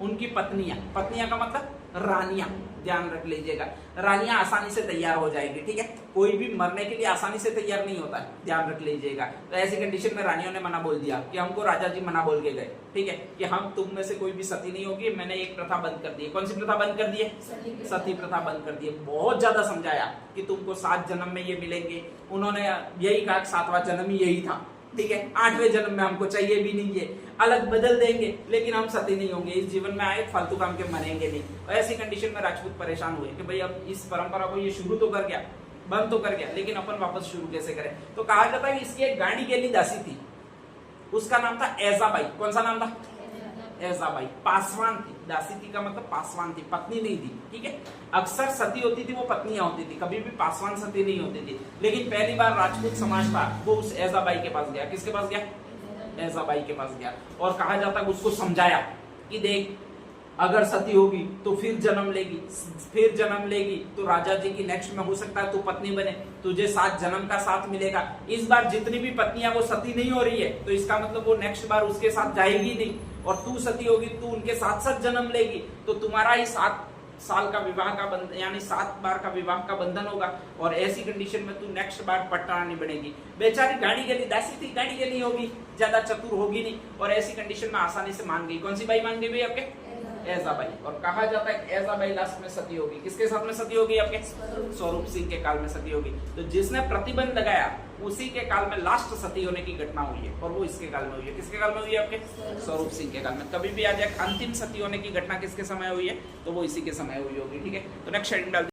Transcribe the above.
उनकी पत्नियां, पत्नियां का मतलब रानियां, ध्यान रख लीजिएगा। रानियां आसानी से तैयार हो जाएंगी, ठीक है। कोई भी मरने के लिए आसानी से तैयार नहीं होता है, ध्यान रख लीजिएगा। तो ऐसी कंडीशन में रानियों ने मना बोल दिया कि हमको राजा जी मना बोल के गए, ठीक है, कि हम तुम में से कोई भी सती नहीं होगी। मैंने एक प्रथा बंद कर दी है। कौन सी प्रथा बंद कर दी है? सती प्रथा बंद कर दी है। बहुत ज्यादा समझाया कि तुमको 7 जन्म में ये मिलेंगे। उन्होंने यही कहा 7वां जन्म ही यही था, ठीक है। 8वें जन्म में हमको चाहिए भी नहीं, ये अलग बदल देंगे, लेकिन हम सती नहीं होंगे। इस जीवन में आए फालतू काम के मरेंगे नहीं। तो ऐसी कंडीशन में राजपूत परेशान हुए कि भाई अब इस परंपरा को ये शुरू तो कर गया, बंद तो कर गया, लेकिन अपन वापस शुरू कैसे करें। तो कहा जाता है कि इसकी एक गाड़ी गेली दासी थी, उसका नाम था ऐजाबाई। कौन सा नाम था? ऐजाबाई। पासवान थी, दासी थी का मतलब पासवान थी, पत्नी नहीं थी, ठीक है। अक्सर सती होती थी वो पत्नियां होती थी, कभी भी पासवान सती नहीं होती थी। लेकिन पहली बार राजपूत समाज था वो उस ऐजाबाई के पास गया। किसके पास गया? ऐजाबाई के पास गया। और कहा जाता है उसको समझाया कि देख, अगर सती होगी तो फिर जन्म लेगी, फिर जन्म लेगी तो राजा जी की नेक्स्ट में हो सकता है तू पत्नी बने, तुझे 7 जन्म का साथ मिलेगा। इस बार जितनी भी पत्नियां वो सती नहीं हो रही है, तो इसका मतलब वो नेक्स्ट बार उसके साथ जाएगी नहीं, और तू सती होगी, तू उनके साथ साथ जन्म लेगी, तो तुम्हारा ही 7 साल का विवाह का बंधन, यानी 7 बार का विवाह का बंधन होगा, और ऐसी कंडीशन में तू नेक्स्ट बार पटरानी बनेगी। बेचारी गाड़ी गली दासी थी, गाड़ी गली होगी, ज्यादा चतुर होगी नहीं, और ऐसी कंडीशन में आसानी से मान गई। कौन सी बाई मान गई भाई? आपके ऐजाबाई। और कहा जाता है कि ऐजाबाई लास्ट में सती होगी। किसके साथ में सती होगी? आपके स्वरूप सिंह के काल में सती होगी। तो जिसने प्रतिबंध लगाया उसी के काल में लास्ट सती होने की घटना हुई है, और वो इसके काल में हुई है। किसके काल में हुई है? आपके स्वरूप सिंह के काल में। कभी भी आ जाए अंतिम सती होने की घटना किसके समय हुई है, तो वो इसी के समय हुई होगी, ठीक है। तो नेक्स्ट शेडिंग डाल